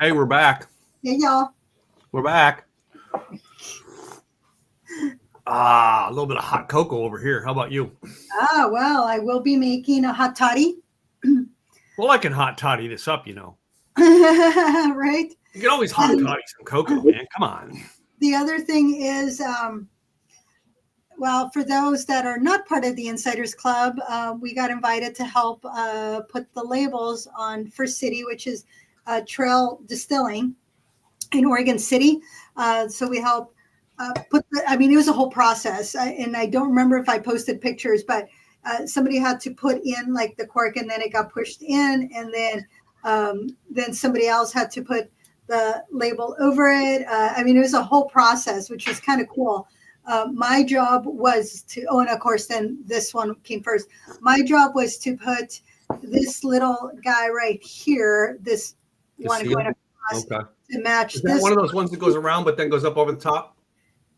Hey, we're back. Hey, y'all. We're back. A little bit of hot cocoa over here. How about you? Well, I will be making a hot toddy. Well, I can hot toddy this up, you know. Right? You can always hot toddy some cocoa, man. Come on. The other thing is, well, for those that are not part of the Insiders Club, we got invited to help put the labels on First City, which is Trail Distilling in Oregon City. So we helped it was a whole process. And I don't remember if I posted pictures, but somebody had to put in like the cork and then it got pushed in. And then somebody else had to put the label over it. It was a whole process, which was kind of cool. My job was to, and of course, then this one came first. My job was to put this little guy right here, this one going across to match Is that this. one of those ones that goes around but then goes up over the top?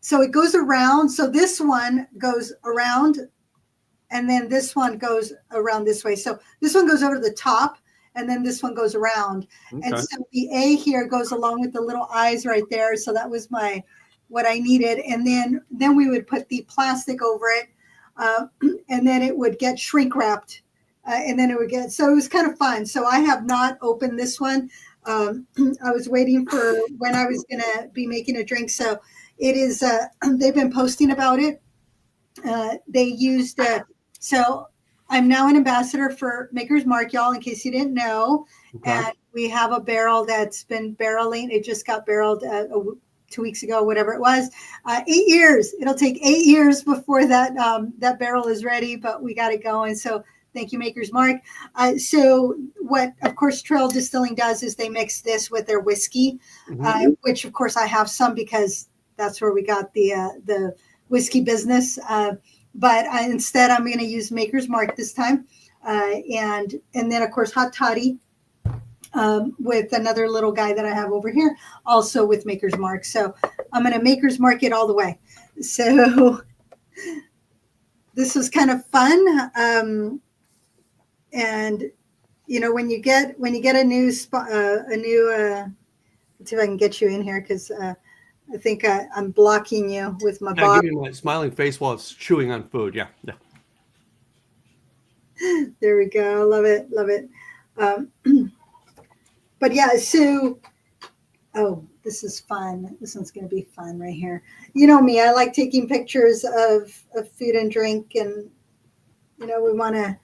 So it goes around. So this one goes around and then this one goes around this way. So this one goes over to the top and then this one goes around. Okay. And so the A here goes along with the little eyes right there. So that was what I needed. And then we would put the plastic over it and then it would get shrink wrapped and then it would get, so it was kind of fun. So I have not opened this one. I was waiting for when I was going to be making a drink. So it is, they've been posting about it. They used, so I'm now an ambassador for Maker's Mark, y'all, in case you didn't know. Okay. And we have a barrel that's been barreling. It just got barreled 2 weeks ago, whatever it was. 8 years. It'll take 8 years before that barrel is ready, but we got it going. So thank you, Maker's Mark. So what, of course, Trail Distilling does is they mix this with their whiskey, which, of course, I have some because that's where we got the whiskey business. But instead, I'm going to use Maker's Mark this time. And then, of course, hot toddy with another little guy that I have over here, also with Maker's Mark. So I'm going to Maker's Mark it all the way. So this was kind of fun. And you know, when you get a new spot, let's see if I can get you in here because I think I'm blocking you with my bottle. Give me my smiling face while it's chewing on food. Yeah. There we go. Love it. But yeah, so this is fun. This one's going to be fun right here. You know me, I like taking pictures of food and drink, and you know, we want to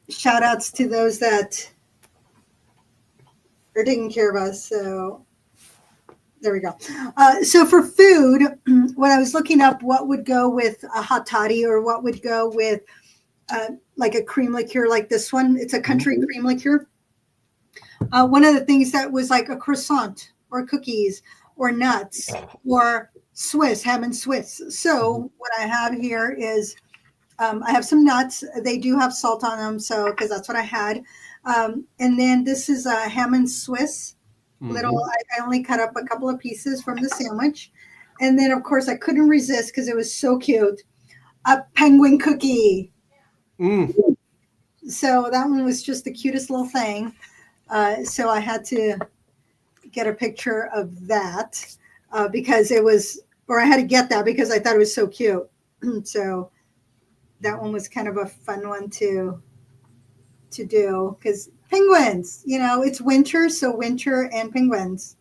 shout outs to those that are taking care of us. So there we go. So for food, when I was looking up what would go with a hot toddy or what would go with like a cream liqueur like this one, it's a country cream liqueur. One of the things that was like a croissant or cookies or nuts or Swiss, ham and Swiss. So what I have here is I have some nuts. They do have salt on them, so because that's what I had. And then this is a ham and Swiss. Little. I only cut up a couple of pieces from the sandwich. And then, of course, I couldn't resist because it was so cute. A penguin cookie. So that one was just the cutest little thing. So I had to get a picture of that because it was, or I had to get that because I thought it was so cute. So that one was kind of a fun one to do because penguins, you know, it's winter, so winter and penguins.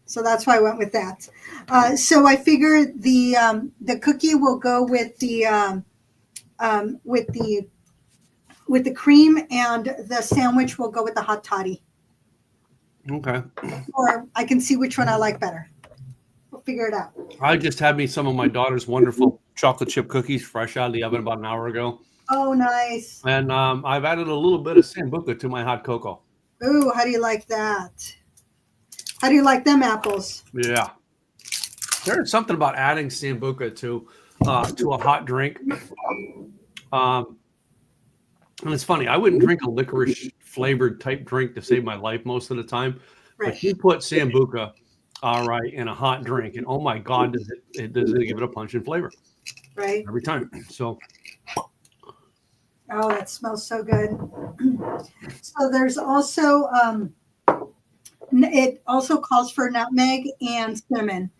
So that's why I went with that. So I figured the cookie will go with the cream, and the sandwich will go with the hot toddy. Okay. Or I can see which one I like better. We'll figure it out. I just had me some of my daughter's wonderful chocolate chip cookies fresh out of the oven about an hour ago. Oh, nice. And I've added a little bit of Sambuca to my hot cocoa. Ooh, how do you like that? How do you like them apples? Yeah. There's something about adding Sambuca to a hot drink. And it's funny, I wouldn't drink a licorice flavored type drink to save my life most of the time. Right. But you put Sambuca, in a hot drink, and oh my God, does it give it a punch in flavor. Right. Every time. So oh, that smells so good. So there's also It also calls for nutmeg and cinnamon.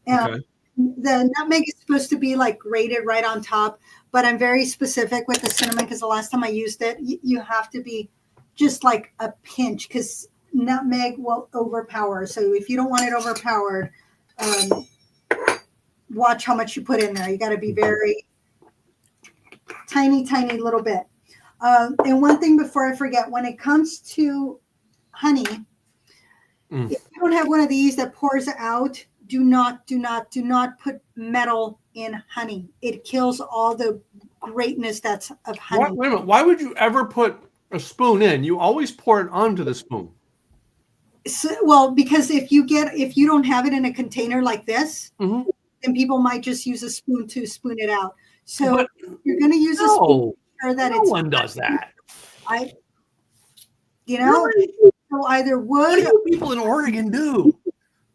Okay. The nutmeg is supposed to be like grated right on top, but I'm very specific with the cinnamon because the last time I used it, you have to be just like a pinch because nutmeg will overpower. So if you don't want it overpowered, watch how much you put in there. You got to be very tiny, tiny little bit. And one thing before I forget, when it comes to honey, if you don't have one of these that pours out, do not put metal in honey. It kills all the greatness that's of honey. Wait a minute. Why would you ever put a spoon in? You always pour it onto the spoon. So, well, because if you don't have it in a container like this, then people might just use a spoon to spoon it out. So you're going to use a spoon. Sure that no one does that. So either wood. What do people in Oregon do?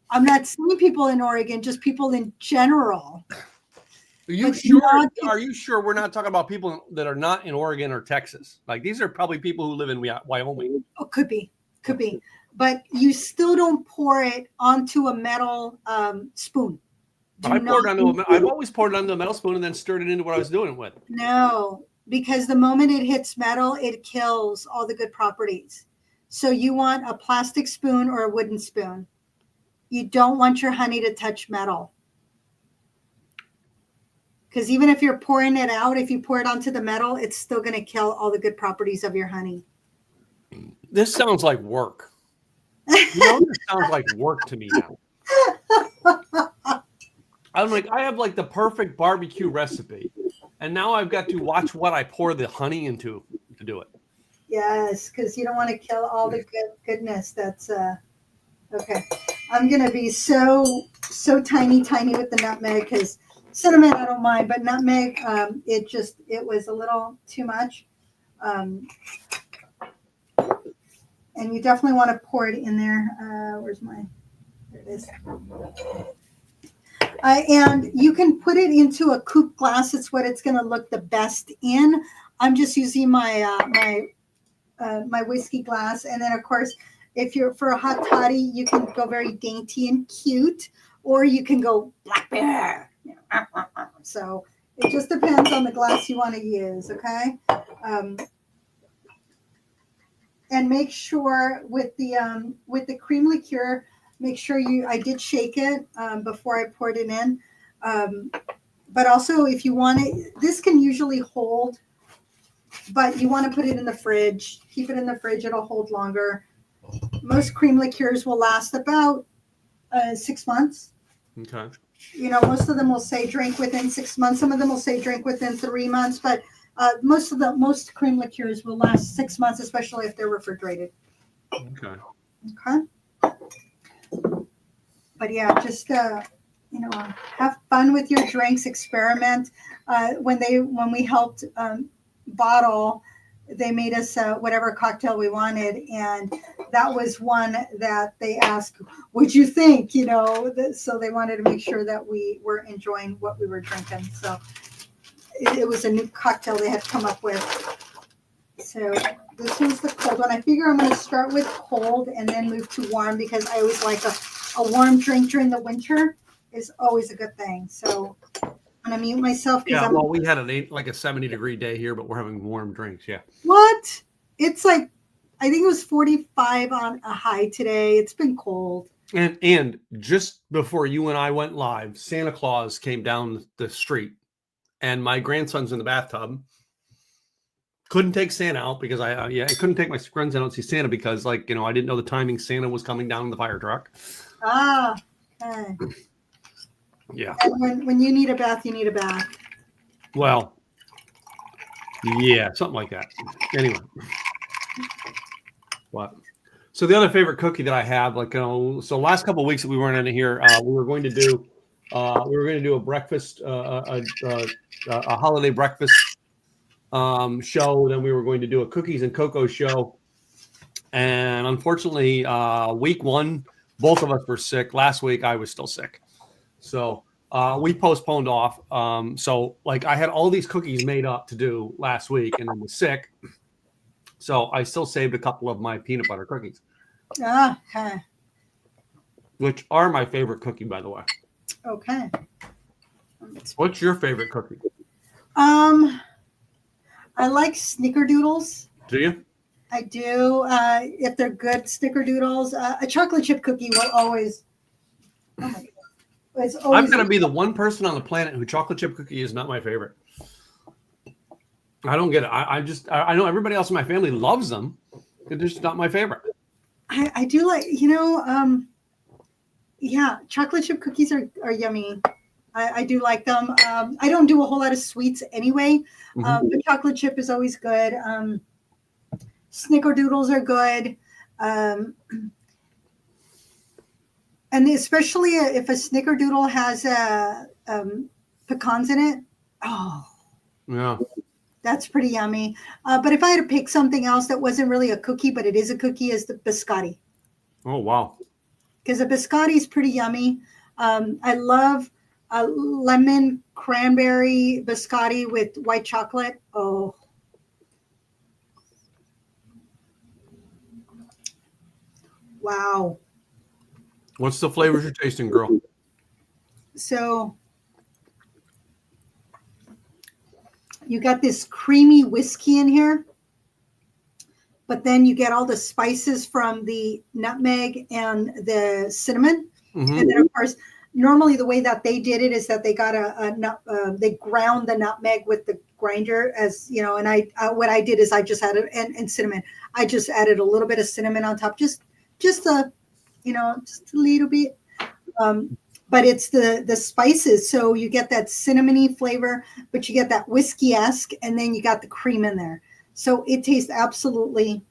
I'm not saying people in Oregon, just people in general. Are you sure? Are you sure we're not talking about people that are not in Oregon or Texas? Like these are probably people who live in Wyoming. Oh, could be. But you still don't pour it onto a metal spoon. I've always poured it onto a metal spoon and then stirred it into what I was doing it with. No, because the moment it hits metal, it kills all the good properties. So you want a plastic spoon or a wooden spoon. You don't want your honey to touch metal. Because even if you're pouring it out, if you pour it onto the metal, it's still going to kill all the good properties of your honey. This sounds like work. This sounds like work to me now. I'm like, I have like the perfect barbecue recipe. And now I've got to watch what I pour the honey into to do it. Yes, because you don't want to kill all the goodness that's okay. I'm gonna be so tiny with the nutmeg because cinnamon I don't mind, but nutmeg it was a little too much. And you definitely want to pour it in there. There it is. And you can put it into a coupe glass. It's what it's going to look the best in. I'm just using my whiskey glass. And then, of course, if you're for a hot toddy, you can go very dainty and cute, or you can go black bear. So it just depends on the glass you want to use, okay? And make sure with the cream liqueur, make sure I did shake it before I poured it in. But also if you want it, this can usually hold, but you want to put it in the fridge. Keep it in the fridge. It'll hold longer. Most cream liqueurs will last about 6 months. Okay. Most of them will say drink within 6 months. Some of them will say drink within 3 months, but most cream liqueurs will last 6 months, especially if they're refrigerated. Okay. But yeah, just have fun with your drinks. Experiment. When we helped bottle, they made us whatever cocktail we wanted, and that was one that they asked, "What'd you think?" So they wanted to make sure that we were enjoying what we were drinking. So it was a new cocktail they had to come up with. So this one's the cold one. I figure I'm going to start with cold and then move to warm because I always like a warm drink during the winter is always a good thing. So I'm going to mute myself. Yeah, we had a 70-degree day here, but we're having warm drinks. Yeah. What? It's like, I think it was 45 on a high today. It's been cold. And just before you and I went live, Santa Claus came down the street, and my grandson's in the bathtub. Couldn't take Santa out because I couldn't take my grandson out to see Santa because I didn't know the timing. Santa was coming down in the fire truck. Ah, okay. Yeah. And when you need a bath, you need a bath. Well, yeah, something like that. Anyway. What? So the other favorite cookie that I have, so last couple of weeks that we weren't in here, we were going to do a breakfast, a holiday breakfast show. Then we were going to do a cookies and cocoa show. And unfortunately, week one, both of us were sick. Last week, I was still sick. So we postponed off. So I had all these cookies made up to do last week and then was sick. So I still saved a couple of my peanut butter cookies. Okay. which are my favorite cookie, by the way. Okay. What's your favorite cookie? I like snickerdoodles. Do you? I do. If they're good snickerdoodles, a chocolate chip cookie will always. Oh my God. It's always. I'm gonna be the one person on the planet who chocolate chip cookie is not my favorite. I don't get it. I know everybody else in my family loves them. They're just not my favorite. I do like, yeah, chocolate chip cookies are yummy. I do like them. I don't do a whole lot of sweets anyway. But chocolate chip is always good. Snickerdoodles are good. And especially if a snickerdoodle has pecans in it. Oh, Yeah. that's pretty yummy. But if I had to pick something else that wasn't really a cookie, but it is a cookie, is the biscotti. Oh, wow. Because a biscotti is pretty yummy. I love a lemon cranberry biscotti with white chocolate. Oh. Wow. What's the flavors you're tasting, girl? So you got this creamy whiskey in here, but then you get all the spices from the nutmeg and the cinnamon. And then, of course, normally the way that they did it is that they got they ground the nutmeg with the grinder, as you know. And what I did is I just added and cinnamon. I just added a little bit of cinnamon on top, just a little bit. But it's the spices, so you get that cinnamony flavor, but you get that whiskey-esque, and then you got the cream in there. So it tastes absolutely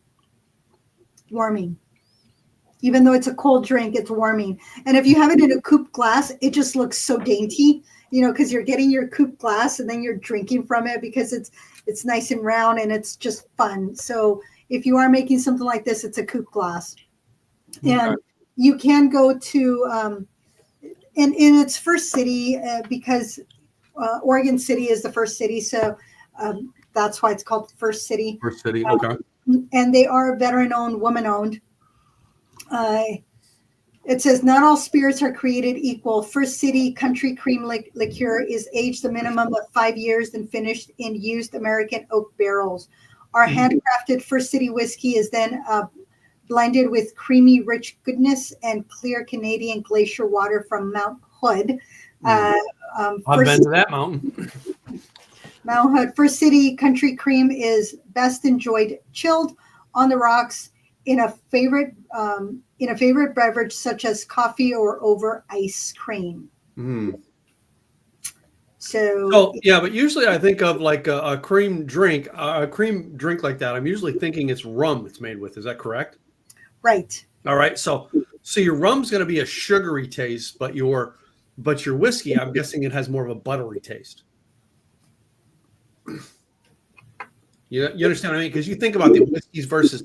warming. Even though it's a cold drink, it's warming. And if you have it in a coupe glass, it just looks so dainty, because you're getting your coupe glass and then you're drinking from it because it's nice and round and it's just fun. So if you are making something like this, it's a coupe glass. And you can go to in its first city because Oregon City is the first city, so that's why it's called First City. First City, okay. And they are veteran-owned, woman-owned. It says, not all spirits are created equal. First City Country Cream Liqueur is aged a minimum of 5 years and finished in used American oak barrels. Our handcrafted First City whiskey is then blended with creamy, rich goodness and clear Canadian glacier water from Mount Hood. I've been to that mountain. Mount Hood. First City Country Cream is best enjoyed chilled on the rocks in a favorite beverage such as coffee or over ice cream. So yeah, but usually I think of like a cream drink like that. I'm usually thinking it's rum it's made with. Is that correct? Right. All right. So your rum's going to be a sugary taste, but your whiskey, I'm guessing it has more of a buttery taste. You understand what I mean? Because you think about the whiskeys versus,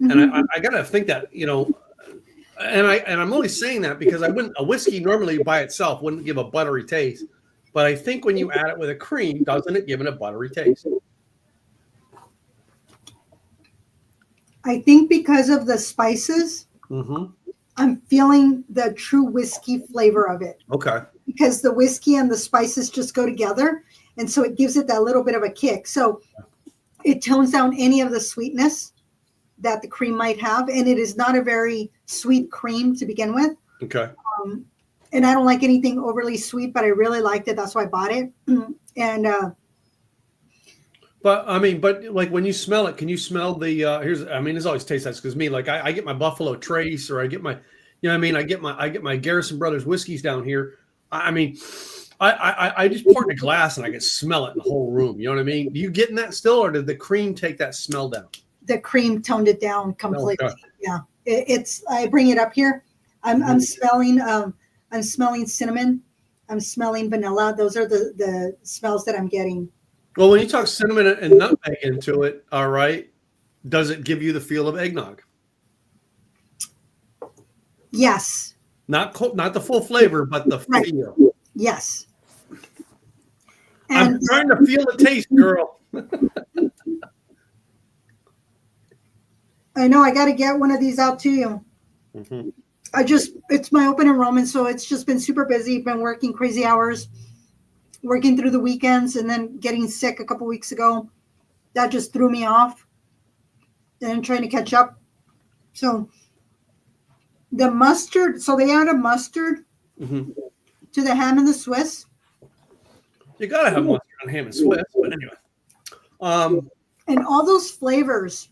and I gotta think that and I'm only saying that because a whiskey normally by itself wouldn't give a buttery taste, but I think when you add it with a cream, doesn't it give it a buttery taste? I think because of the spices, I'm feeling the true whiskey flavor of it. Okay. Because the whiskey and the spices just go together, and so it gives it that little bit of a kick. So it tones down any of the sweetness that the cream might have, and it is not a very sweet cream to begin with. Okay. And I don't like anything overly sweet, but I really liked it. That's why I bought it. And but like when you smell it, can you smell the this always tastes nice because me, like I get my Buffalo Trace or I get my I get my Garrison Brothers whiskeys down here. I just pour it in a glass and I can smell it in the whole room. You know what I mean? Do you getting that still, or did the cream take that smell down? The cream toned it down completely. Okay. Yeah, it's. I bring it up here. I'm smelling. I'm smelling cinnamon. I'm smelling vanilla. Those are the smells that I'm getting. Well, when you talk cinnamon and nutmeg into it, all right, does it give you the feel of eggnog? Yes. Not the full flavor, but the feel. Yes. I'm trying to feel the taste, girl. I know. I got to get one of these out to you. it's my open enrollment, so it's just been super busy. Been working crazy hours, working through the weekends, and then getting sick a couple weeks ago. That just threw me off. And trying to catch up. So the mustard, so they added mustard Mm-hmm. to the ham and the Swiss. You gotta have mustard on ham and Swiss, but anyway. And all those flavors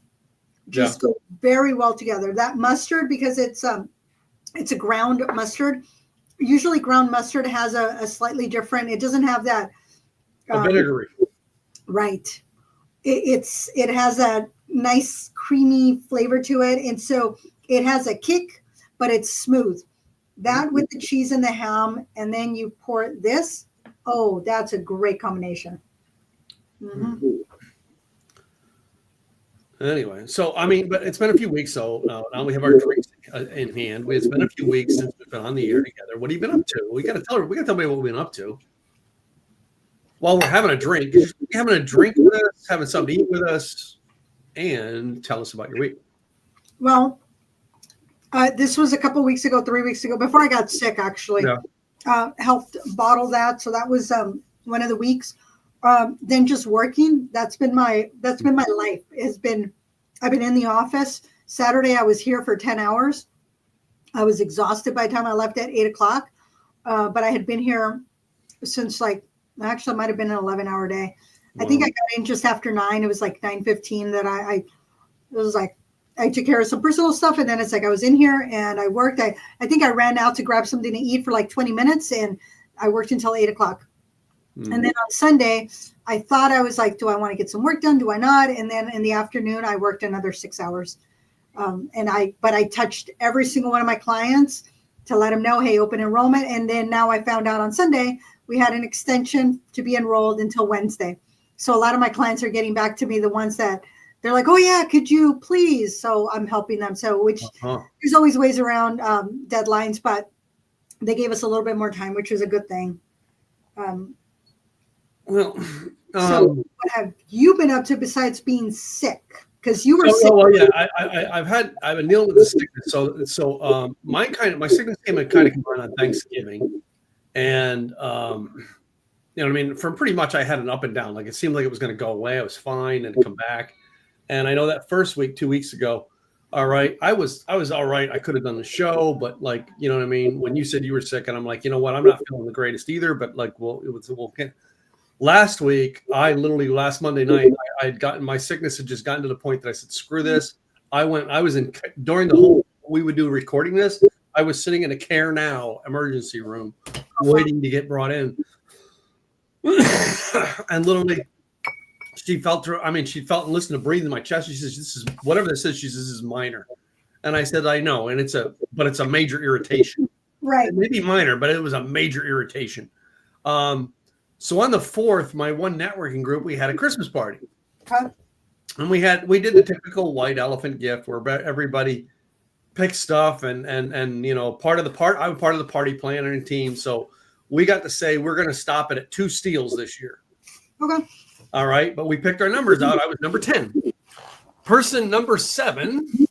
just go very well together. That mustard, because it's a ground mustard. Usually ground mustard has a slightly different, it doesn't have that Vinegary. Right. It has a nice creamy flavor to it. And so it has a kick, but it's smooth. That with the cheese and the ham, and then you pour this. Oh, that's a great combination. Mm-hmm. Anyway, so I mean, but it's been a few weeks. So now we have our drinks in hand. It's been a few weeks since we've been on the air together. What have you been up to? We got to tell everybody what we've been up to. While we're having a drink, having a drink with us, having something to eat with us, and tell us about your week. Well, this was a couple weeks ago, 3 weeks ago, before I got sick, actually. Yeah. Helped bottle that. So that was one of the weeks. Then just working. That's been my life. I've been in the office. Saturday, I was here for 10 hours. I was exhausted by the time I left at 8:00. But I had been here since actually it might have been an 11-hour day. Wow. I think I got in just after 9. It was like 9:15 that I took care of some personal stuff. And then it's like, I was in here and I worked. I think I ran out to grab something to eat for like 20 minutes and I worked until 8:00. Mm. And then on Sunday, I thought I was like, do I want to get some work done? Do I not? And then in the afternoon, I worked another 6 hours. But I touched every single one of my clients to let them know, hey, open enrollment. And then now I found out on Sunday, we had an extension to be enrolled until Wednesday. So a lot of my clients are getting back to me, the ones that they're like, oh yeah, could you please? So I'm helping them. So there's always ways around deadlines, but they gave us a little bit more time, which was a good thing. So what have you been up to besides being sick? Because you were sick. Well, yeah, I've been dealing with the sickness. So my sickness came on Thanksgiving, and you know what I mean. From pretty much, I had an up and down. Like it seemed like it was going to go away. I was fine and come back. And I know that first week, 2 weeks ago, all right, I was all right. I could have done the show, but like you know what I mean. When you said you were sick, and I'm like, you know what, I'm not feeling the greatest either. But like, last week, last Monday night, my sickness had just gotten to the point that I said, screw this. During the whole, we would do recording this. I was sitting in a Care Now emergency room waiting to get brought in. And literally, she felt and listened to breathe in my chest. She says, this is whatever this is. She says, this is minor. And I said, I know. And it's a major irritation. Right. It may be minor, but it was a major irritation. So on the 4th, my one networking group, we had a Christmas party. Okay. And we did the typical white elephant gift where everybody picked stuff and I'm part of the party planning team. So we got to say, we're going to stop it at 2 steals this year. Okay. All right. But we picked our numbers out. I was number 10. Person number 7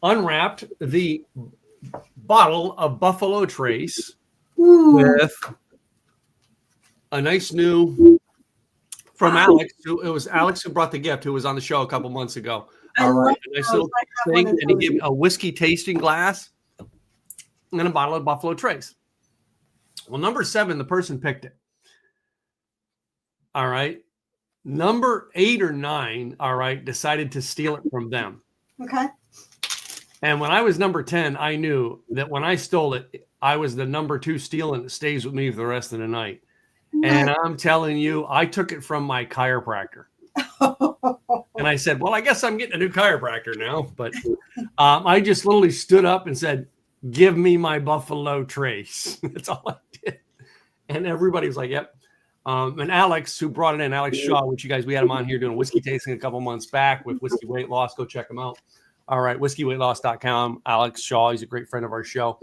unwrapped the bottle of Buffalo Trace with a nice new from Alex. It was Alex who brought the gift, who was on the show a couple months ago. All right, a nice little thing, and he gave me a whiskey tasting glass and a bottle of Buffalo Trace. Well, number 7, the person picked it. All right, number 8 or 9, all right, decided to steal it from them. Okay. And when I was number 10, I knew that when I stole it, I was the number 2 steal, and it stays with me for the rest of the night. And I'm telling you, I took it from my chiropractor. And I said, well, I guess I'm getting a new chiropractor now. But I just literally stood up and said, give me my Buffalo Trace. That's all I did. And everybody was like, yep. And Alex, who brought it in, Alex Shaw, which we had him on here doing whiskey tasting a couple months back with Whiskey Weight Loss. Go check him out. All right, whiskeyweightloss.com. Alex Shaw, he's a great friend of our show.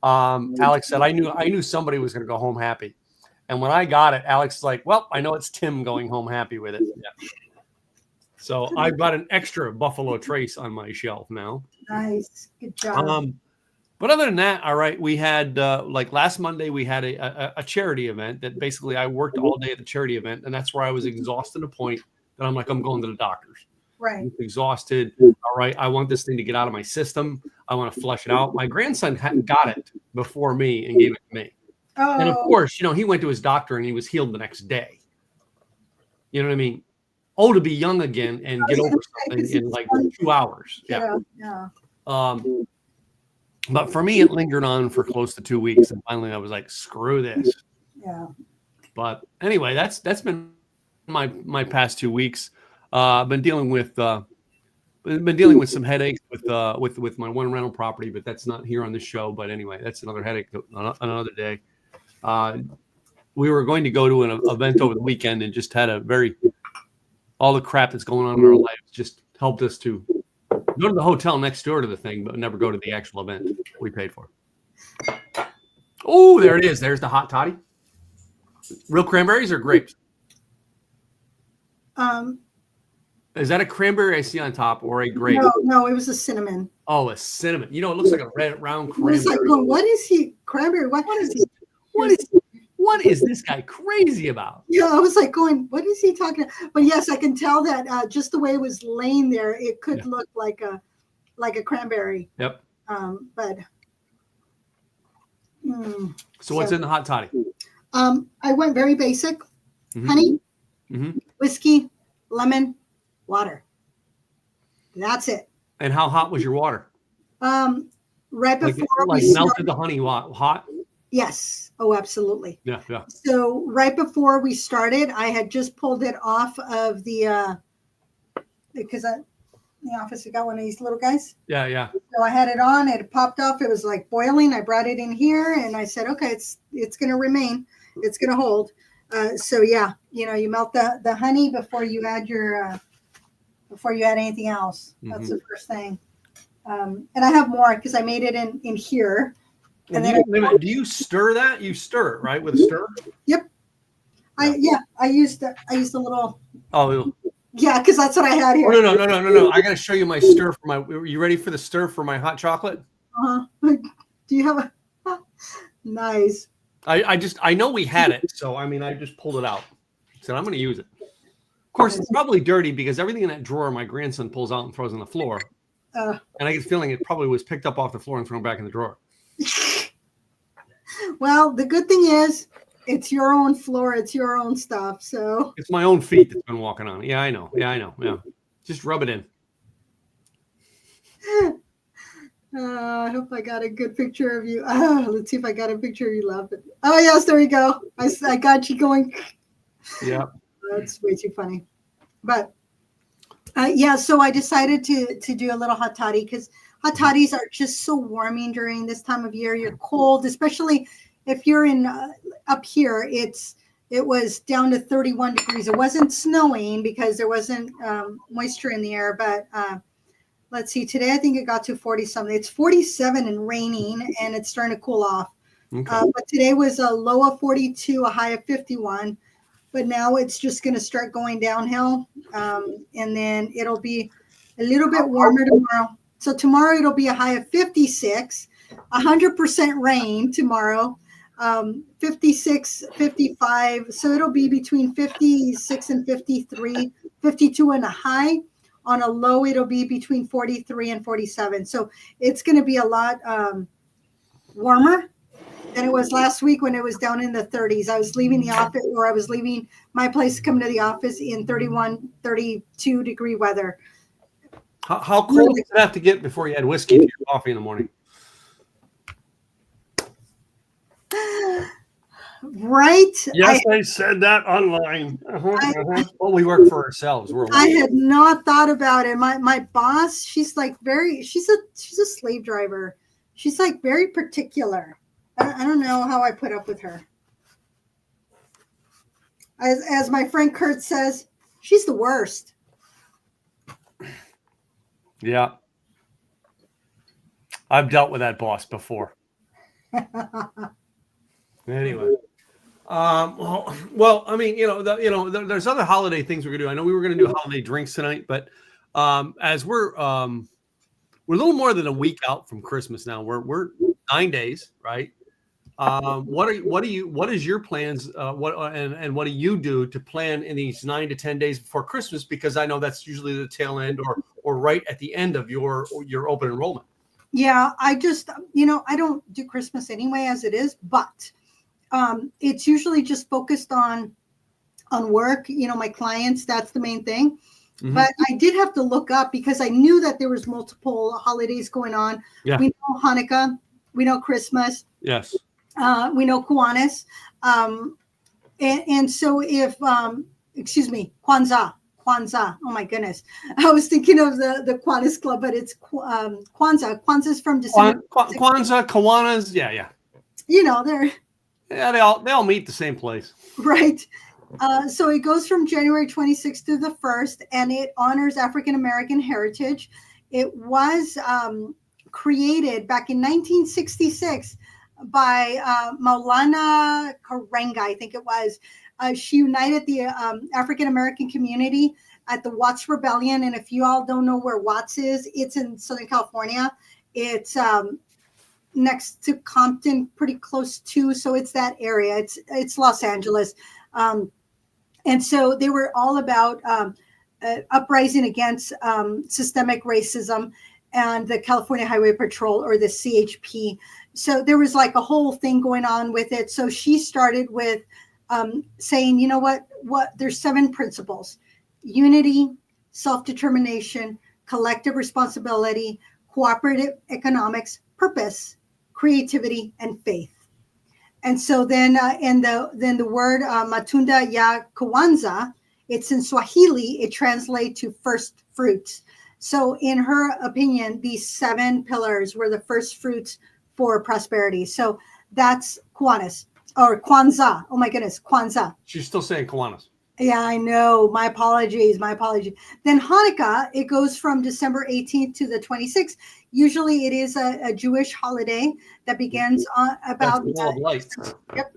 Alex said, I knew somebody was going to go home happy. And when I got it, Alex was like, well, I know it's Tim going home happy with it. Yeah. So I've got an extra Buffalo Trace on my shelf now. Nice. Good job. But other than that, all right, we had like last Monday, we had a charity event that basically I worked all day at the charity event. And that's where I was exhausted to the point that I'm like, I'm going to the doctor's. Right. I'm exhausted. All right. I want this thing to get out of my system. I want to flush it out. My grandson got it before me and gave it to me. Oh. And of course, he went to his doctor and he was healed the next day. You know what I mean? Oh, to be young again and get over something in like 2 hours. Yeah. But for me, it lingered on for close to 2 weeks. And finally I was like, screw this. Yeah. But anyway, that's been my past 2 weeks. I've been dealing with some headaches with my one rental property, but that's not here on this show. But anyway, that's another headache another day. We were going to go to an event over the weekend and just had all the crap that's going on in our lives just helped us to go to the hotel next door to the thing, but never go to the actual event we paid for. Oh, there it is. There's the hot toddy. Real cranberries or grapes? Is that a cranberry I see on top or a grape? No, it was a cinnamon. Oh, a cinnamon. It looks like a red round cranberry. It's like, what is he? Cranberry? What is he? What is this guy crazy about? Yeah, I was like going, what is he talking about? But yes, I can tell that just the way it was laying there, it could look like a cranberry. Yep. But so what's in the hot toddy? I went very basic. Honey, whiskey, lemon, water. That's it. And how hot was your water? Right before we melted the honey hot? Yes. Oh, absolutely. Yeah. So right before we started, I had just pulled it off of the because in the office I got one of these little guys. Yeah. So I had it on. It popped off. It was like boiling. I brought it in here, and I said, okay, it's going to remain. It's going to hold. So yeah, you melt the honey before you add before you add anything else. That's the first thing. And I have more because I made it in here. And then do you stir that? You stir it, right? With a stir? Yep. I used a little. Oh. Yeah, because that's what I had here. Oh, no. I got to show you my stir for are you ready for the stir for my hot chocolate? Do you have a nice? I know we had it, so I just pulled it out. So I'm going to use it. Of course, it's probably dirty because everything in that drawer my grandson pulls out and throws on the floor. And I get the feeling it probably was picked up off the floor and thrown back in the drawer. Well, the good thing is it's your own floor. It's your own stuff. So it's my own feet that's been walking on it. Yeah, I know. Yeah. Just rub it in. I hope I got a good picture of you. Let's see if I got a picture of you laughing. Oh, yes, there we go. I got you going. Yeah. That's way too funny. But so I decided to do a little hot toddy because hot toddies are just so warming during this time of year. You're cold, especially if you're in up here. It was down to 31 degrees. It wasn't snowing because there wasn't moisture in the air. But let's see. Today I think it got to 40 something. It's 47 and raining, and it's starting to cool off. Okay. But today was a low of 42, a high of 51. But now it's just going to start going downhill, and then it'll be a little bit warmer tomorrow. So tomorrow it'll be a high of 56, 100% rain tomorrow, 56, 55. So it'll be between 56 and 53, 52 and a high. On a low, it'll be between 43 and 47. So it's going to be a lot warmer than it was last week when it was down in the 30s. I was leaving the office, or I was leaving my place to come to the office in 31, 32 degree weather. How cold did it have to get before you had whiskey to your coffee in the morning? Right? Yes, I said that online. Well, we work for ourselves. I had not thought about it. My boss, she's like she's a slave driver. She's like very particular. I don't know how I put up with her. As my friend Kurt says, she's the worst. Yeah. I've dealt with that boss before. Anyway. Well, I mean, there's other holiday things we're gonna do. I know we were gonna do holiday drinks tonight, but as we're a little more than a week out from Christmas now. We're 9 days, right? What is your plans? And what do you do to plan in these 9 to 10 days before Christmas? Because I know that's usually the tail end or right at the end of your open enrollment. Yeah, I just, I don't do Christmas anyway as it is, but it's usually just focused on work, my clients, that's the main thing. Mm-hmm. But I did have to look up because I knew that there was multiple holidays going on. Yeah. We know Hanukkah, we know Christmas. Yes. We know Kiwanis. And so if, Kwanzaa. Oh my goodness. I was thinking of the Kiwanis Club, but it's Kwanzaa. Kwanzaa's from December. Kwanzaa, Kiwanis. Yeah. They're. Yeah, they all meet the same place. Right. So it goes from January 26th to the 1st, and it honors African-American heritage. It was created back in 1966 by Maulana Karenga, I think it was. She united the African-American community at the Watts Rebellion. And if you all don't know where Watts is, it's in Southern California. It's next to Compton, pretty close to, so it's that area. It's Los Angeles. And so they were all about uprising against systemic racism and the California Highway Patrol, or the CHP. So there was like a whole thing going on with it. So she started with saying, you know what, there's 7 principles: unity, self-determination, collective responsibility, cooperative economics, purpose, creativity, and faith. And so then the word Matunda ya Kwanzaa, it's in Swahili, it translates to first fruits. So in her opinion, these 7 pillars were the first fruits for prosperity. So that's Kiwanis, or Kwanzaa. Oh my goodness, Kwanzaa. She's still saying Kiwanis. Yeah, I know. My apologies. Then Hanukkah, it goes from December 18th to the 26th. Usually it is a Jewish holiday that begins about... That's Wall of Lights. Yep.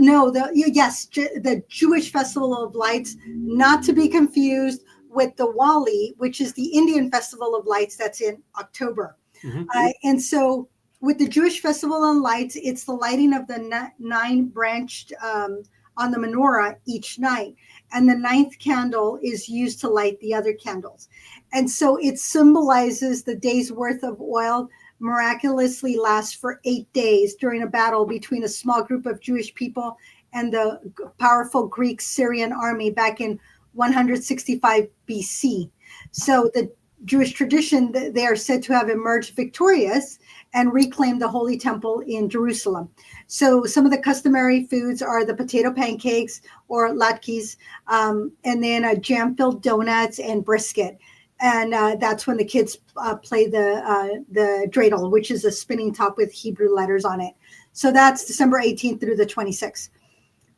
No, the Jewish Festival of Lights, not to be confused with the Wali, which is the Indian Festival of Lights that's in October. Mm-hmm. And so with the Jewish Festival of Lights, it's the lighting of the 9 branched on the menorah each night. And the 9th candle is used to light the other candles. And so it symbolizes the day's worth of oil miraculously lasts for 8 days during a battle between a small group of Jewish people and the powerful Greek Syrian army back in 165 BC. So the Jewish tradition, they are said to have emerged victorious and reclaimed the Holy Temple in Jerusalem. So some of the customary foods are the potato pancakes, or latkes, and then jam-filled donuts and brisket. And that's when the kids play the dreidel, which is a spinning top with Hebrew letters on it. So that's December 18th through the 26th.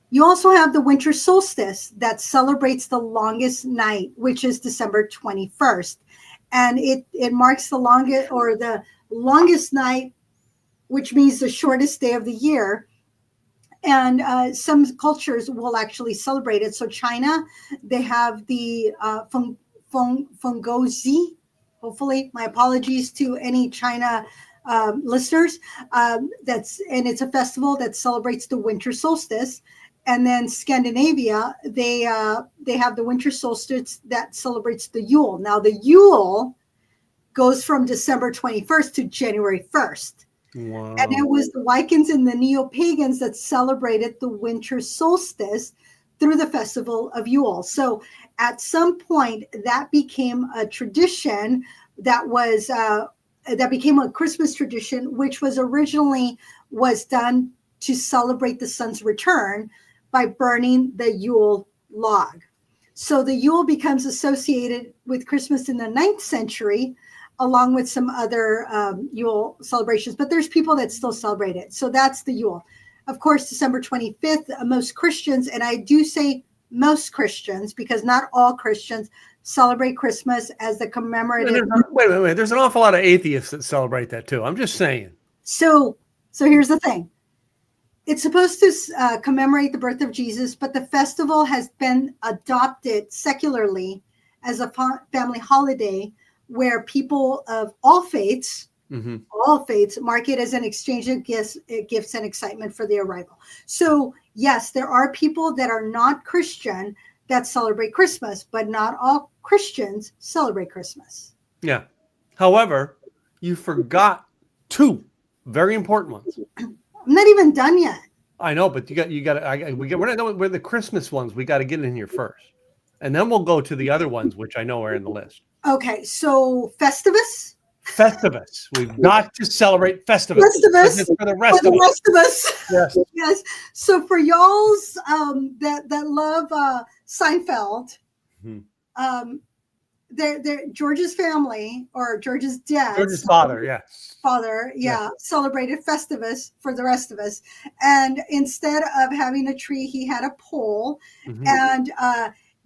You also have the winter solstice that celebrates the longest night, which is December 21st. And it marks the longest night, which means the shortest day of the year. And some cultures will actually celebrate it. So China, they have the Fungozi. Hopefully, my apologies to any China listeners. It's a festival that celebrates the winter solstice. And then Scandinavia, they have the winter solstice that celebrates the Yule. Now the Yule goes from December 21st to January 1st. Wow. And it was the Vikings and the Neo-pagans that celebrated the winter solstice through the festival of Yule. So at some point that became a tradition that became a Christmas tradition, which was originally done to celebrate the sun's return by burning the Yule log. So the Yule becomes associated with Christmas in the 9th century, along with some other Yule celebrations, but there's people that still celebrate it. So that's the Yule. Of course, December 25th, most Christians, and I do say most Christians because not all Christians celebrate Christmas as the commemorative. Wait. There's an awful lot of atheists that celebrate that too. I'm just saying. So here's the thing. It's supposed to commemorate the birth of Jesus, but the festival has been adopted secularly as a family holiday where people of all faiths, mark it as an exchange of gifts and excitement for the arrival. So, yes, there are people that are not Christian that celebrate Christmas, but not all Christians celebrate Christmas. Yeah. However, you forgot two very important ones. I'm not even done yet. I know, but we're not done with the Christmas ones. We got to get in here first, and then we'll go to the other ones, which I know are in the list. Okay, so Festivus. Festivus. We've got to celebrate Festivus. Festivus For the rest of us. Yes. Yes. So for y'all's that love Seinfeld, George's family or George's dad, George's father, celebrated Festivus for the rest of us. And instead of having a tree, he had a pole, and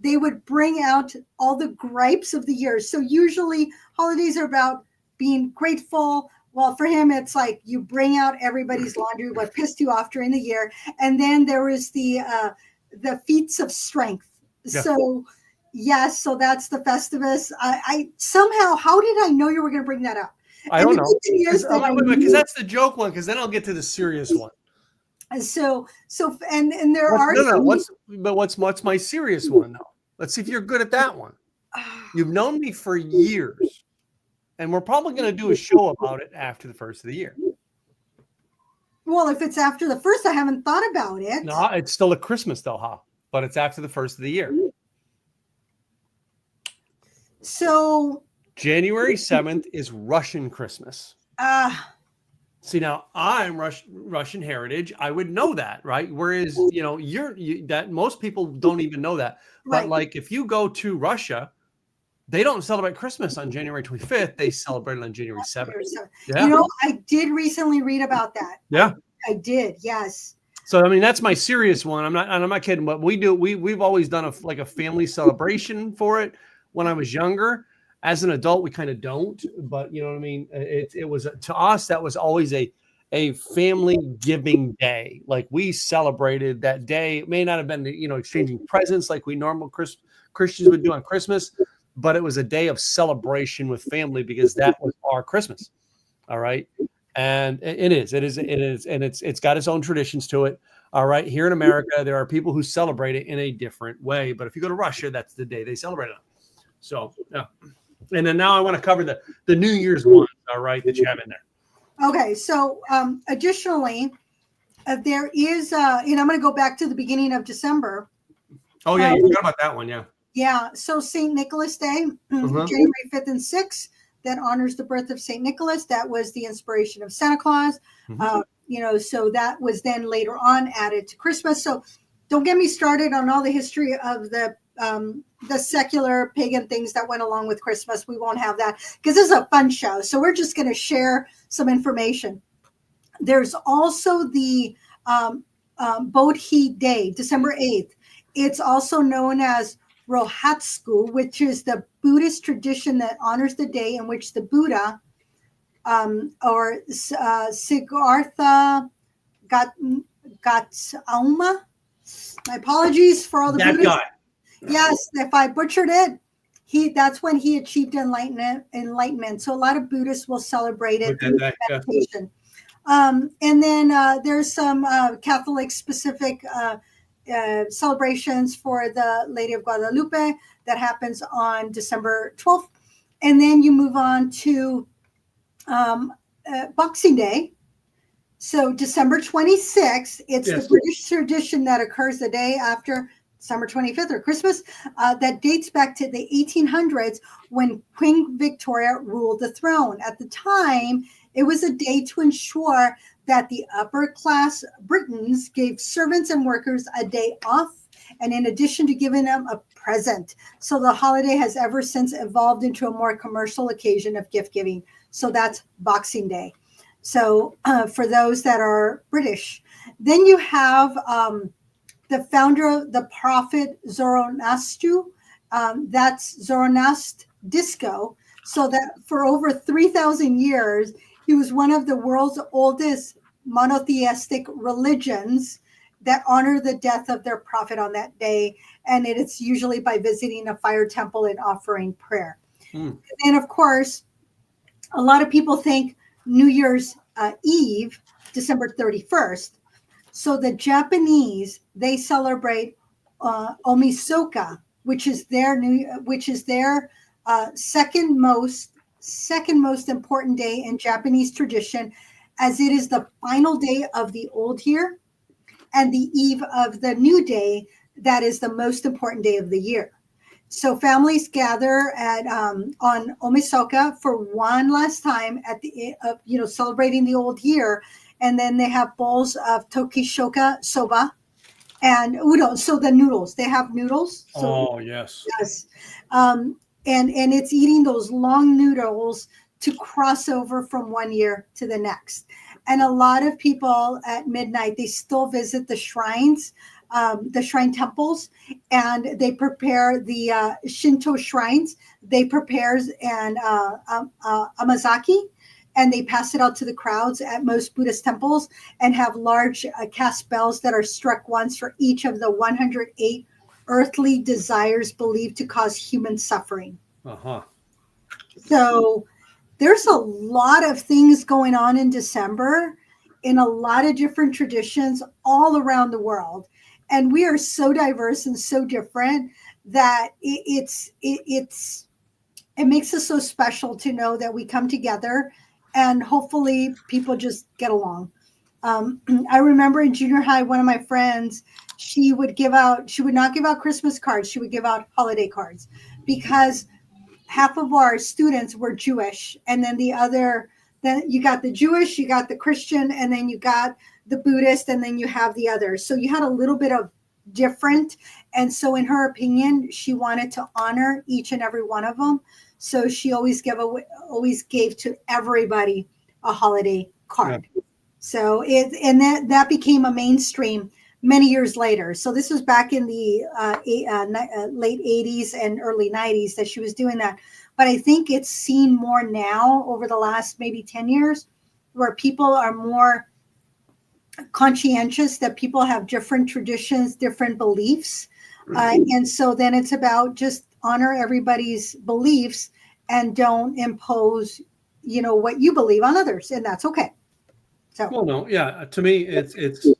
they would bring out all the gripes of the year. So usually holidays are about being grateful. Well, for him, it's like you bring out everybody's laundry, what pissed you off during the year. And then there was the feats of strength. Yeah. So, yes, so that's the Festivus. I somehow, how did I know you were going to bring that up? I don't know. Because that's the joke one, because then I'll get to the serious one. So and there are what's my serious one though? Let's see if you're good at that one. You've known me for years, and we're probably going to do a show about it after the first of the year. Well, if it's after the first, I haven't thought about it. No, it's still a Christmas though, huh? But it's after the first of the year. So January 7th is Russian Christmas. See, now I'm Russian heritage. I would know that, right? Whereas, that most people don't even know that. But right. Like if you go to Russia, they don't celebrate Christmas on January 25th. They celebrate it on January 7th. Yeah. I did recently read about that. Yeah. I did. Yes. So, I mean, that's my serious one. I'm not kidding, but we've always done a family celebration for it when I was younger. As an adult, we kind of don't, but you know what I mean? It was, to us, that was always a family giving day. Like we celebrated that day. It may not have been, exchanging presents like we normal Christians would do on Christmas, but it was a day of celebration with family because that was our Christmas. All right. And it is, and it's got its own traditions to it. All right. Here in America, there are people who celebrate it in a different way, but if you go to Russia, that's the day they celebrate it. So, yeah. And then now I want to cover the New Year's ones, all right, that you have in there. Okay. So additionally, there is, I'm going to go back to the beginning of December. Oh, yeah. You forgot about that one. Yeah. Yeah. So St. Nicholas Day, January 5th and 6th, that honors the birth of St. Nicholas. That was the inspiration of Santa Claus. So that was then later on added to Christmas. So don't get me started on all the history of the secular pagan things that went along with Christmas. We won't have that because this is a fun show. So we're just going to share some information. There's also the Bodhi Day, December 8th. It's also known as Rohatsku, which is the Buddhist tradition that honors the day in which the Buddha or Siddhartha Gautama. My apologies for all the that Buddhists. Guy. Yes, if I butchered it, that's when he achieved enlightenment. So a lot of Buddhists will celebrate it through meditation. And then there's some Catholic specific celebrations for the Lady of Guadalupe that happens on December 12th. And then you move on to Boxing Day. So December 26th, it's the British tradition that occurs the day after December 25th or Christmas, that dates back to the 1800s when Queen Victoria ruled the throne. At the time, it was a day to ensure that the upper class Britons gave servants and workers a day off, and in addition to giving them a present. So the holiday has ever since evolved into a more commercial occasion of gift giving. So that's Boxing Day. So for those that are British, then you have the founder of the prophet Zoroaster, that's Zoroaster disco. So that for over 3,000 years, he was one of the world's oldest monotheistic religions that honor the death of their prophet on that day. And it's usually by visiting a fire temple and offering prayer. And of course, a lot of people think New Year's Eve, December 31st. So the Japanese, they celebrate Omisoka, which is their second most important day in Japanese tradition, as it is the final day of the old year and the eve of the new day. That is the most important day of the year. So families gather on Omisoka for one last time at the celebrating the old year, and then they have bowls of tokishoka soba and udon. So the noodles, they have noodles. So, yes. And it's eating those long noodles to cross over from one year to the next. And a lot of people at midnight, they still visit the shrines, the shrine temples, and they prepare the Shinto shrines. They prepare and amazaki, and they pass it out to the crowds at most Buddhist temples, and have large cast bells that are struck once for each of the 108 earthly desires believed to cause human suffering. So there's a lot of things going on in December in a lot of different traditions all around the world. And we are so diverse and so different that it makes us so special to know that we come together and hopefully people just get along. I remember in junior high, one of my friends, she would not give out Christmas cards. She would give out holiday cards because half of our students were Jewish. And then then you got the Jewish, you got the Christian, and then you got the Buddhist, and then you have the others. So you had a little bit of different. And so in her opinion, she wanted to honor each and every one of them. So she always gave to everybody a holiday card. Yeah. So that became a mainstream many years later. So this was back in the late 80s and early 90s that she was doing that. But I think it's seen more now over the last maybe 10 years where people are more conscientious, that people have different traditions, different beliefs. And so then it's about just honor everybody's beliefs and don't impose, what you believe on others. And that's okay. So, well, no, yeah, to me, it's you're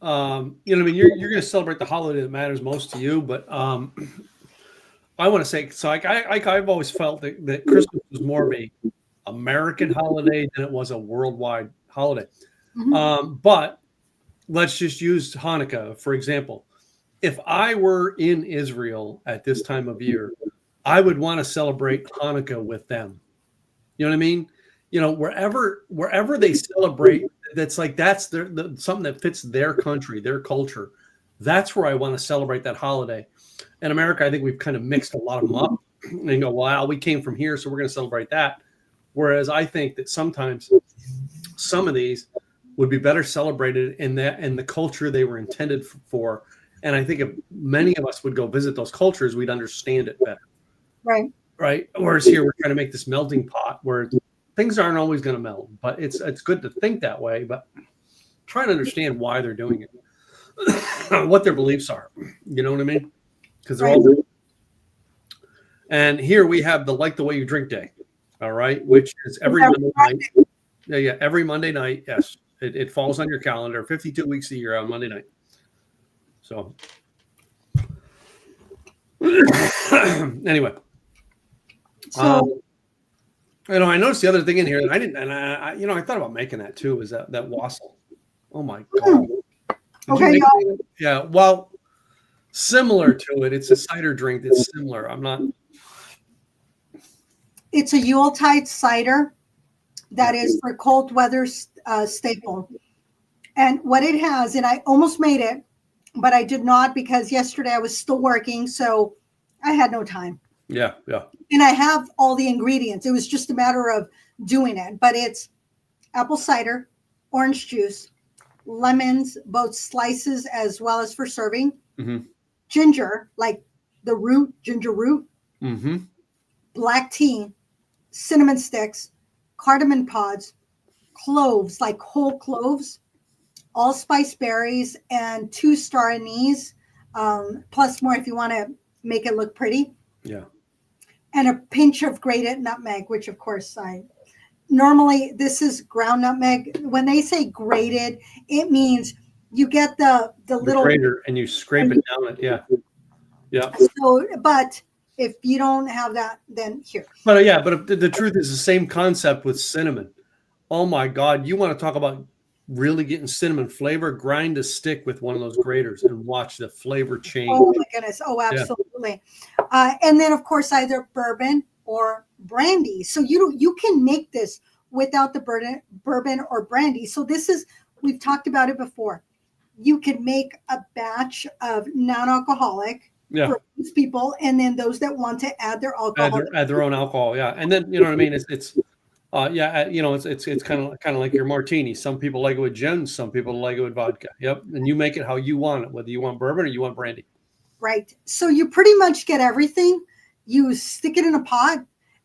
going to celebrate the holiday that matters most to you. But I want to say, so I've always felt that Christmas was more of a American holiday than it was a worldwide holiday. Mm-hmm. But let's just use Hanukkah, for example. If I were in Israel at this time of year, I would want to celebrate Hanukkah with them. You know what I mean? Wherever they celebrate, that's something that fits their country, their culture. That's where I want to celebrate that holiday. In America, I think we've kind of mixed a lot of them up and go, well, we came from here, so we're going to celebrate that. Whereas I think that sometimes some of these would be better celebrated in the culture they were intended for. And I think if many of us would go visit those cultures, we'd understand it better. Right. Right. Whereas here we're trying to make this melting pot where things aren't always going to melt, but it's good to think that way, but try to understand why they're doing it, what their beliefs are. You know what I mean? Because they're all. And here we have the Like the Way You Drink Day. All right. Which is every Monday night. Yeah. Every Monday night. Yes. It falls on your calendar 52 weeks a year on Monday night. So anyway. So I noticed the other thing in here that I didn't, and I thought about making that too. Is that wassail? Oh my god! Okay. Yeah. Well, similar to it. It's a cider drink that's similar. I'm not. It's a Yuletide cider that is for cold weather staple, and what it has, and I almost made it, but I did not because yesterday I was still working, so I had no time. Yeah. And I have all the ingredients. It was just a matter of doing it. But it's apple cider, orange juice, lemons, both slices as well as for serving, ginger, like the root, ginger root, black tea, cinnamon sticks, cardamom pods, cloves, like whole cloves, allspice berries, and 2 star anise, plus more if you want to make it look pretty. Yeah. And a pinch of grated nutmeg, which of course normally this is ground nutmeg. When they say grated, it means you get the little grater and you scrape it down it. Yeah. Yeah. So, but if you don't have that, then here. But yeah, but the truth is the same concept with cinnamon. Oh my God. You want to talk about really getting cinnamon flavor? Grind a stick with one of those graters and watch the flavor change. Oh my goodness. Oh, absolutely. Yeah. And then of course, either bourbon or brandy. So you can make this without the bourbon or brandy. So we've talked about it before. You can make a batch of non-alcoholic for those people, and then those that want to add their alcohol, add their own alcohol. Yeah. And then, you know what I mean? It's kind of like your martini. Some people like it with gin, some people like it with vodka. Yep. And you make it how you want it, whether you want bourbon or you want brandy. Right. So you pretty much get everything. You stick it in a pot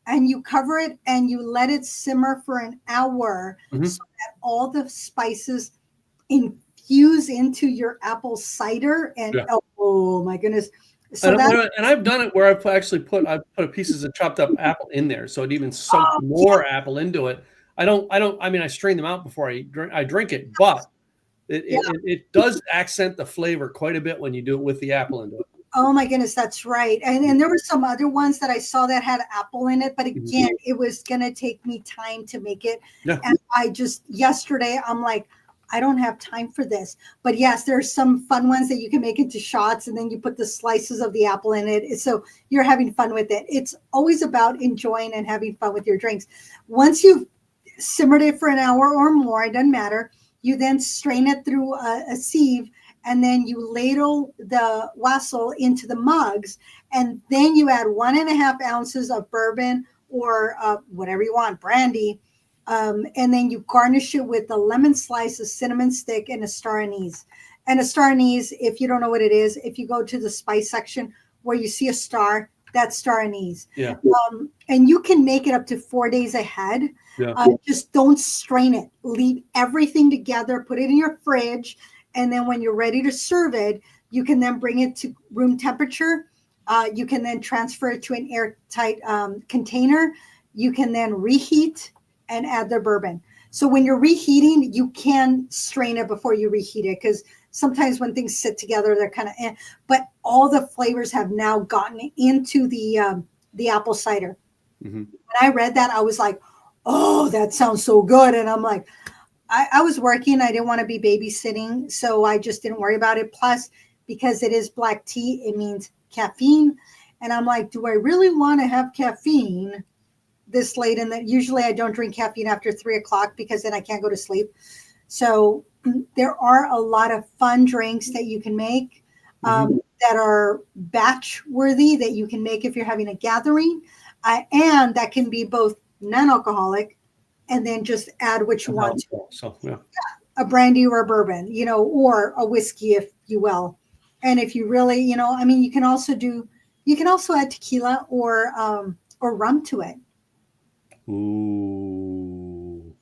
and you cover it and you let it simmer for an hour so that all the spices infuse into your apple cider. And oh my goodness. So and I've done it where I've actually put pieces of chopped up apple in there, so it even soaked more apple into it. I strain them out before I drink it, but it does accent the flavor quite a bit when you do it with the apple into it. Oh my goodness, that's right. And there were some other ones that I saw that had apple in it, but again, it was gonna take me time to make it. Yeah. And yesterday I'm like, I don't have time for this. But yes, there's some fun ones that you can make into shots, and then you put the slices of the apple in it. So you're having fun with it. It's always about enjoying and having fun with your drinks. Once you've simmered it for an hour or more, it doesn't matter. You then strain it through a sieve, and then you ladle the wassail into the mugs, and then you add 1.5 ounces of bourbon or whatever you want, brandy. And then you garnish it with a lemon slice, a cinnamon stick, and a star anise. And a star anise, if you don't know what it is, if you go to the spice section where you see a star, that's star anise. Yeah. And you can make it up to 4 days ahead. Yeah. Just don't strain it. Leave everything together, put it in your fridge, and then when you're ready to serve it, you can then bring it to room temperature. You can then transfer it to an airtight container. You can then reheat and add the bourbon. So when you're reheating, you can strain it before you reheat it, because sometimes when things sit together, they're kind of, but all the flavors have now gotten into the apple cider. Mm-hmm. When I read that, I was like, oh, that sounds so good. And I'm like, I was working. I didn't want to be babysitting, so I just didn't worry about it. Plus, because it is black tea, it means caffeine. And I'm like, do I really want to have caffeine this late? And that usually I don't drink caffeine after 3:00 because then I can't go to sleep. So there are a lot of fun drinks that you can make that are batch worthy, that you can make if you're having a gathering, and that can be both non-alcoholic and then just add what you want to. So a brandy or a bourbon, or a whiskey, if you will. And if you really, you can also add tequila or rum to it. Ooh.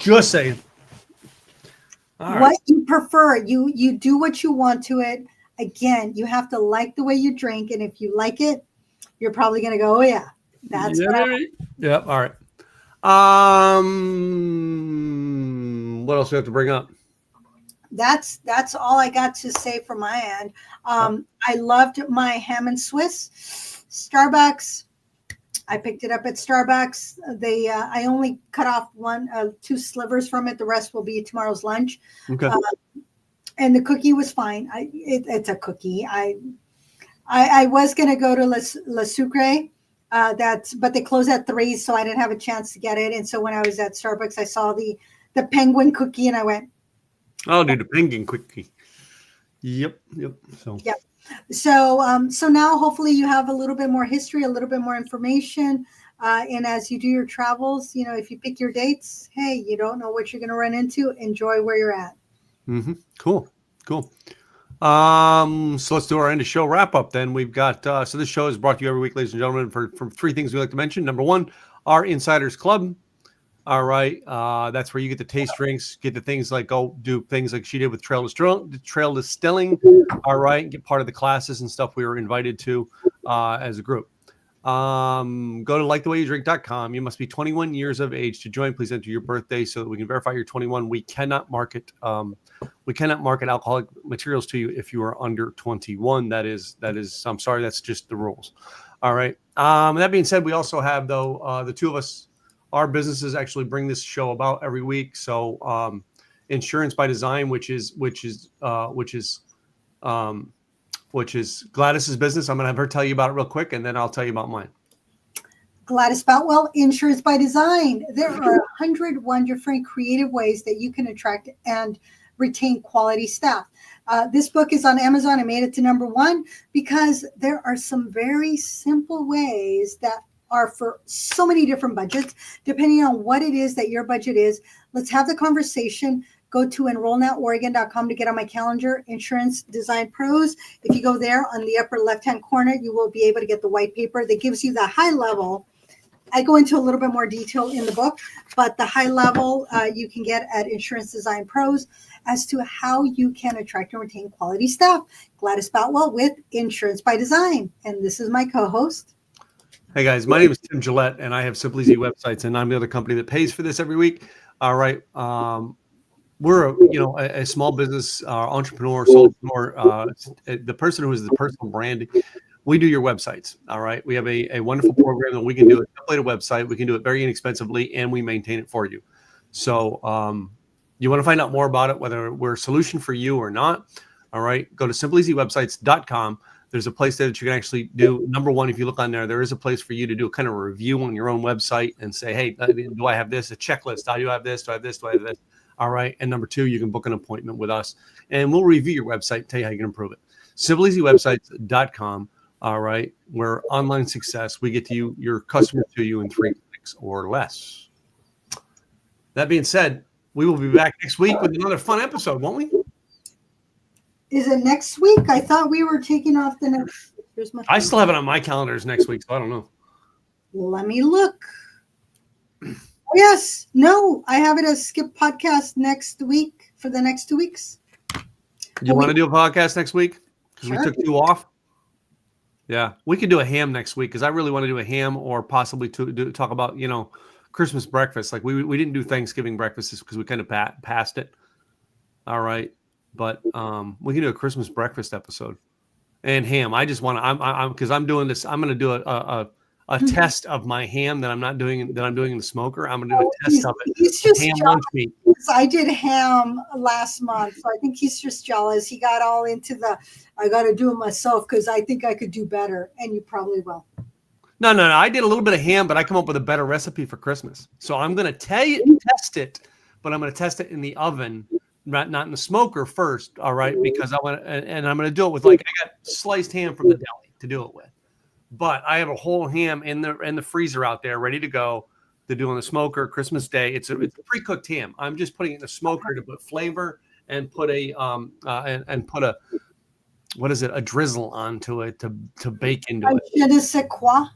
Just saying. What you prefer, you do what you want to it. Again, you have to like the way you drink, and if you like it, you're probably going to go, oh yeah, that's right. Yeah. All right. What else do we have to bring up? That's all I got to say from my end. I loved my ham and Swiss. Starbucks. I picked it up at Starbucks. I only cut off 2 slivers from it. The rest will be tomorrow's lunch. Okay. And the cookie was fine. It's a cookie. I was going to go to La Sucre, but they close at 3, so I didn't have a chance to get it. And so when I was at Starbucks, I saw the penguin cookie, and I went, "I'll do the penguin cookie." Yep. So. Yep. So now hopefully you have a little bit more history, a little bit more information. And as you do your travels, if you pick your dates, hey, you don't know what you're going to run into. Enjoy where you're at. Mm-hmm. Cool. So let's do our end of show wrap up then. We've got, so this show is brought to you every week, ladies and gentlemen, for 3 things we like to mention. Number 1, our Insiders Club. All right. That's where you get the taste drinks, get the things like go do things like she did with trail distilling. All right. Get part of the classes and stuff we were invited to as a group. Go to likethewayyoudrink.com. You must be 21 years of age to join. Please enter your birthday so that we can verify you're 21. We cannot market alcoholic materials to you if you are under 21. That is I'm sorry, that's just the rules. All right. That being said, we also have though the two of us, our businesses actually bring this show about every week. So Insurance by Design, which is Gladys's business. I'm going to have her tell you about it real quick, and then I'll tell you about mine. Gladys Boutwell, Insurance by Design. There are 101 different creative ways that you can attract and retain quality staff. This book is on Amazon. I made it to #1 because there are some very simple ways that are for so many different budgets, depending on what it is that your budget is. Let's have the conversation. Go to enrollnoworegon.com to get on my calendar, Insurance Design Pros. If you go there on the upper left-hand corner, you will be able to get the white paper that gives you the high level. I go into a little bit more detail in the book, but the high level you can get at Insurance Design Pros as to how you can attract and retain quality staff. Gladys Boutwell with Insurance by Design. And this is my co-host. Hey guys, my name is Tim Gillette, and I have Simply Easy websites, and I'm the other company that pays for this every week. All right. We're a small business entrepreneur, solopreneur, the person who is the personal branding. We do your websites. All right. We have a wonderful program that we can do a templated website. We can do it very inexpensively, and we maintain it for you. So you want to find out more about it, whether we're a solution for you or not. All right. Go to simplyeasywebsites.com. There's a place there that you can actually do. #1, if you look on there is a place for you to do a kind of a review on your own website and say, hey, do I have this? A checklist. Do I have this? Do I have this? Do I have this? All right. And #2, you can book an appointment with us and we'll review your website, tell you how you can improve it. SimplyEasyWebsites.com. All right. We're online success. We get to your customer to you in 3 clicks or less. That being said, we will be back next week with another fun episode, won't we? Is it next week? I thought we were taking off the next. I still have it on my calendars next week, so I don't know. Let me look. Yes. No, I have it as Skip Podcast next week for the next 2 weeks. You want to do a podcast next week? Because Sure. we took 2 off. Yeah, we could do a ham next week because I really want to do a ham or possibly talk about, Christmas breakfast. Like we didn't do Thanksgiving breakfasts because we kind of passed it. All right. But we can do a Christmas breakfast episode and ham. I just want to, because I'm doing this. I'm going to do a test of my ham that I'm doing in the smoker. I'm going to do a test of it. He's just ham jealous. lunch meat. I did ham last month, so I think he's just jealous. He got all into I got to do it myself because I think I could do better, and you probably will. No. I did a little bit of ham, but I come up with a better recipe for Christmas. So I'm going to test it, but I'm going to test it in the oven. Not in the smoker first, all right? Because I want to, and I'm going to do it with I got sliced ham from the deli to do it with, but I have a whole ham in the freezer out there ready to go to do on the smoker Christmas Day. It's a pre-cooked ham. I'm just putting it in the smoker to put flavor and put a a drizzle onto it to bake into it. Je ne sais quoi.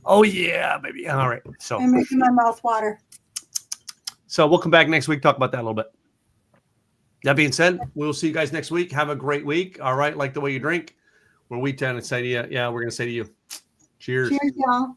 Oh yeah, baby. All right. So I'm making my mouth water. So we'll come back next week, talk about that a little bit. That being said, we'll see you guys next week. Have a great week. All right. Like the way you drink. Where we tend to say to you, we're going to say to you, cheers. Cheers, y'all.